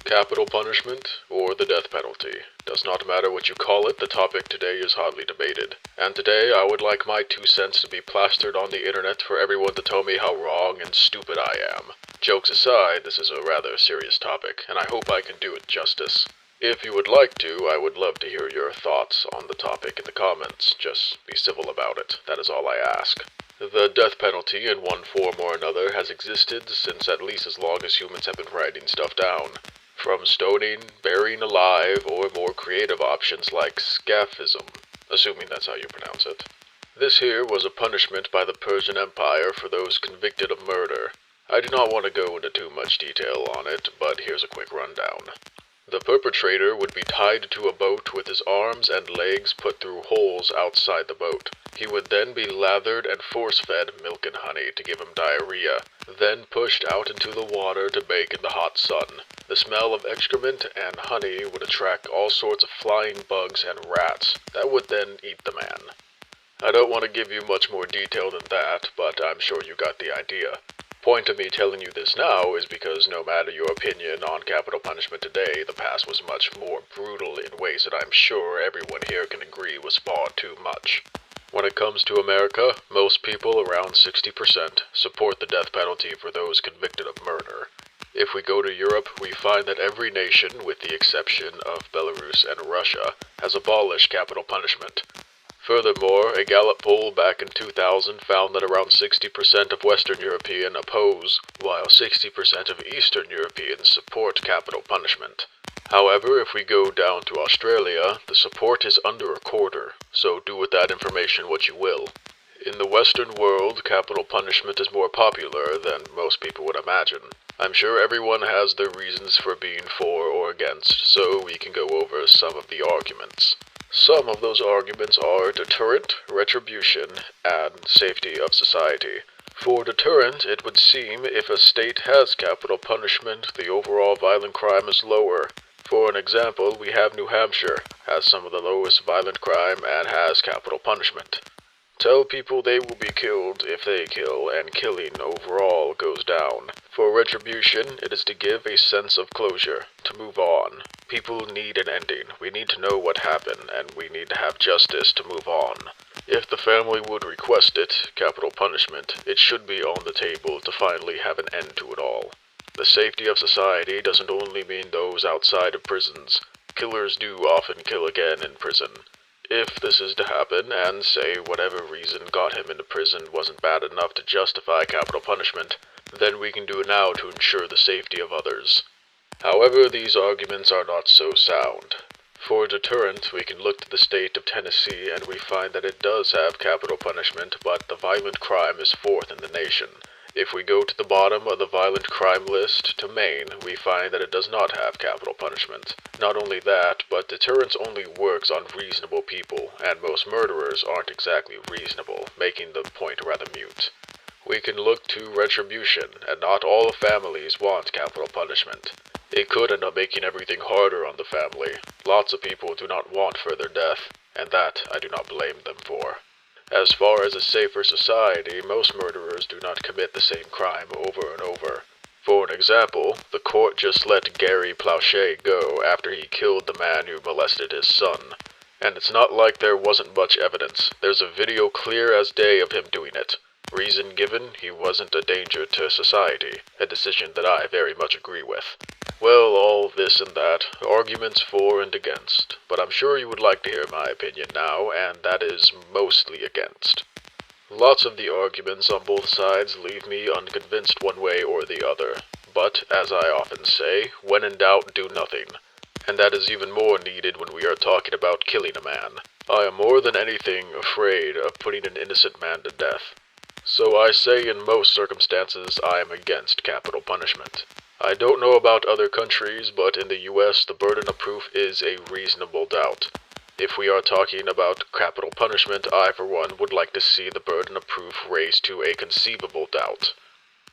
Capital punishment, or the death penalty. Does not matter what you call it, the topic today is hotly debated. And today I would like my 2 cents to be plastered on the internet for everyone to tell me how wrong and stupid I am. Jokes aside, this is a rather serious topic, and I hope I can do it justice. If you would like to, I would love to hear your thoughts on the topic in the comments. Just be civil about it, that is all I ask. The death penalty, in one form or another, has existed since at least as long as humans have been writing stuff down. From stoning, burying alive, or more creative options like sqefws, assuming that's how you pronounce it. This here was a punishment by the Persian Empire for those convicted of murder. I do not want to go into too much detail on it, but here's a quick rundown. The perpetrator would be tied to a boat with his arms and legs put through holes outside the boat. He would then be lathered and force-fed milk and honey to give him diarrhea, then pushed out into the water to bake in the hot sun. The smell of excrement and honey would attract all sorts of flying bugs and rats that would then eat the man. I don't want to give you much more detail than that, but I'm sure you got the idea. Point of me telling you this now is because no matter your opinion on capital punishment today, the past was much more brutal in ways that I'm sure everyone here can agree was far too much. When it comes to America, most people, around 60%, support the death penalty for those convicted of murder. If we go to Europe, we find that every nation, with the exception of Belarus and Russia, has abolished capital punishment. Furthermore, a Gallup poll back in 2000 found that around 60% of Western Europeans oppose, while 60% of Eastern Europeans support capital punishment. However, if we go down to Australia, the support is under a quarter, so do with that information what you will. In the Western world, capital punishment is more popular than most people would imagine. I'm sure everyone has their reasons for being for or against, so we can go over some of the arguments. Some of those arguments are deterrent, retribution, and safety of society. For deterrent, it would seem if a state has capital punishment, the overall violent crime is lower. For an example, we have New Hampshire, has some of the lowest violent crime and has capital punishment. Tell people they will be killed if they kill, and killing overall goes down. For retribution, it is to give a sense of closure, to move on. People need an ending. We need to know what happened, and we need to have justice to move on. If the family would request it, capital punishment, it should be on the table to finally have an end to it all. The safety of society doesn't only mean those outside of prisons. Killers do often kill again in prison. If this is to happen, and say whatever reason got him into prison wasn't bad enough to justify capital punishment, then we can do it now to ensure the safety of others. However, these arguments are not so sound. For deterrent, we can look to the state of Tennessee and we find that it does have capital punishment, but the violent crime is 4th in the nation. If we go to the bottom of the violent crime list, to Maine, we find that it does not have capital punishment. Not only that, but deterrence only works on reasonable people, and most murderers aren't exactly reasonable, making the point rather mute. We can look to retribution, and not all families want capital punishment. It could end up making everything harder on the family. Lots of people do not want further death, and that I do not blame them for. As far as a safer society, most murderers do not commit the same crime over and over. For an example, the court just let Gary Plauché go after he killed the man who molested his son. And it's not like there wasn't much evidence. There's a video clear as day of him doing it. Reason given, he wasn't a danger to society, a decision that I very much agree with. Well, all this and that, arguments for and against, but I'm sure you would like to hear my opinion now, and that is mostly against. Lots of the arguments on both sides leave me unconvinced one way or the other, but, as I often say, when in doubt, do nothing. And that is even more needed when we are talking about killing a man. I am more than anything afraid of putting an innocent man to death. So I say in most circumstances I am against capital punishment. I don't know about other countries, but in the US the burden of proof is a reasonable doubt. If we are talking about capital punishment, I for one would like to see the burden of proof raised to a conceivable doubt.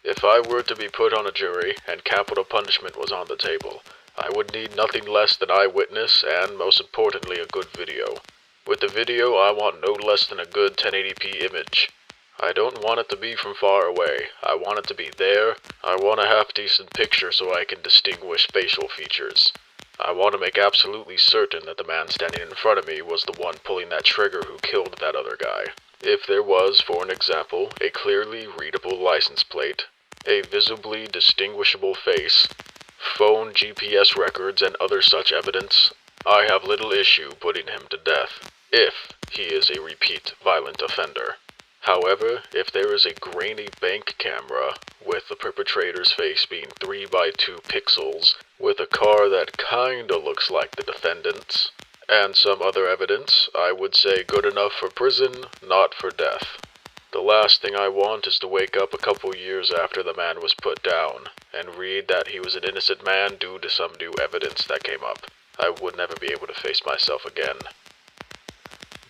If I were to be put on a jury and capital punishment was on the table, I would need nothing less than eyewitness and, most importantly, a good video. With the video, I want no less than a good 1080p image. I don't want it to be from far away. I want it to be there. I want a half-decent picture so I can distinguish facial features. I want to make absolutely certain that the man standing in front of me was the one pulling that trigger who killed that other guy. If there was, for an example, a clearly readable license plate, a visibly distinguishable face, phone GPS records and other such evidence, I have little issue putting him to death, if he is a repeat violent offender. However, if there is a grainy bank camera, with the perpetrator's face being 3 by 2 pixels, with a car that kinda looks like the defendant's, and some other evidence, I would say good enough for prison, not for death. The last thing I want is to wake up a couple years after the man was put down, and read that he was an innocent man due to some new evidence that came up. I would never be able to face myself again.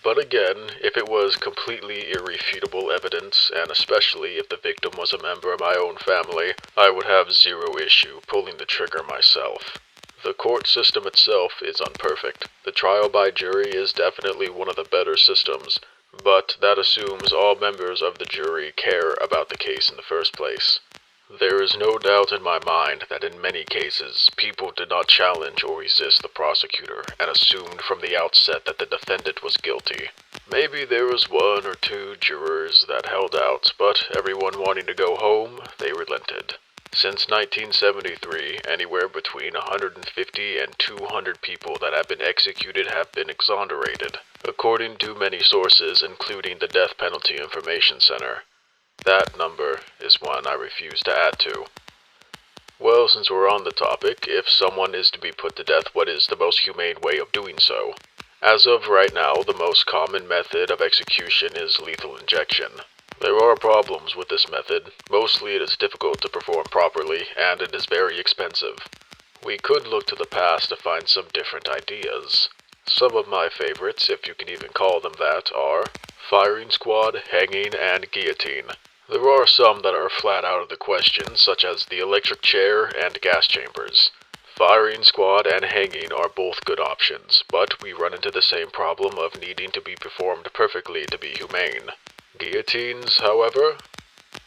But again, if it was completely irrefutable evidence, and especially if the victim was a member of my own family, I would have zero issue pulling the trigger myself. The court system itself is unperfect. The trial by jury is definitely one of the better systems, but that assumes all members of the jury care about the case in the first place. There is no doubt in my mind that in many cases, people did not challenge or resist the prosecutor and assumed from the outset that the defendant was guilty. Maybe there was 1 or 2 jurors that held out, but everyone wanting to go home, they relented. Since 1973, anywhere between 150 and 200 people that have been executed have been exonerated, according to many sources, including the Death Penalty Information Center. That number is one I refuse to add to. Well, since we're on the topic, if someone is to be put to death, what is the most humane way of doing so? As of right now, the most common method of execution is lethal injection. There are problems with this method. Mostly it is difficult to perform properly, and it is very expensive. We could look to the past to find some different ideas. Some of my favorites, if you can even call them that, are firing squad, hanging, and guillotine. There are some that are flat out of the question, such as the electric chair and gas chambers. Firing squad and hanging are both good options, but we run into the same problem of needing to be performed perfectly to be humane. Guillotines, however,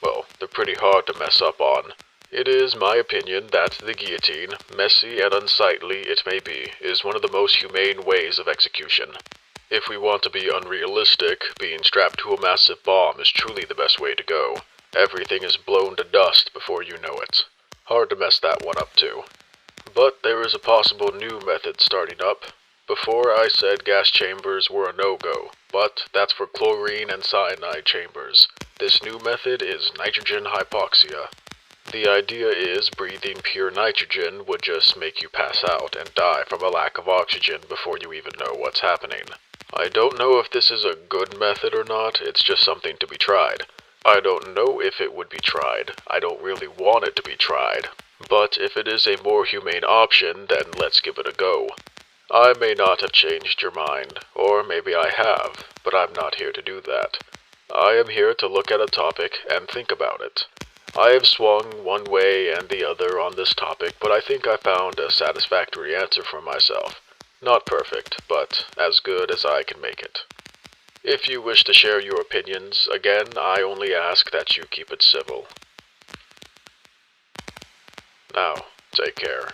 well, they're pretty hard to mess up on. It is my opinion that the guillotine, messy and unsightly it may be, is one of the most humane ways of execution. If we want to be unrealistic, being strapped to a massive bomb is truly the best way to go. Everything is blown to dust before you know it. Hard to mess that one up too. But there is a possible new method starting up. Before I said gas chambers were a no-go, but that's for chlorine and cyanide chambers. This new method is nitrogen hypoxia. The idea is breathing pure nitrogen would just make you pass out and die from a lack of oxygen before you even know what's happening. I don't know if this is a good method or not, it's just something to be tried. I don't know if it would be tried, I don't really want it to be tried. But if it is a more humane option, then let's give it a go. I may not have changed your mind, or maybe I have, but I'm not here to do that. I am here to look at a topic and think about it. I have swung one way and the other on this topic, but I think I found a satisfactory answer for myself. Not perfect, but as good as I can make it. If you wish to share your opinions, again, I only ask that you keep it civil. Now, take care.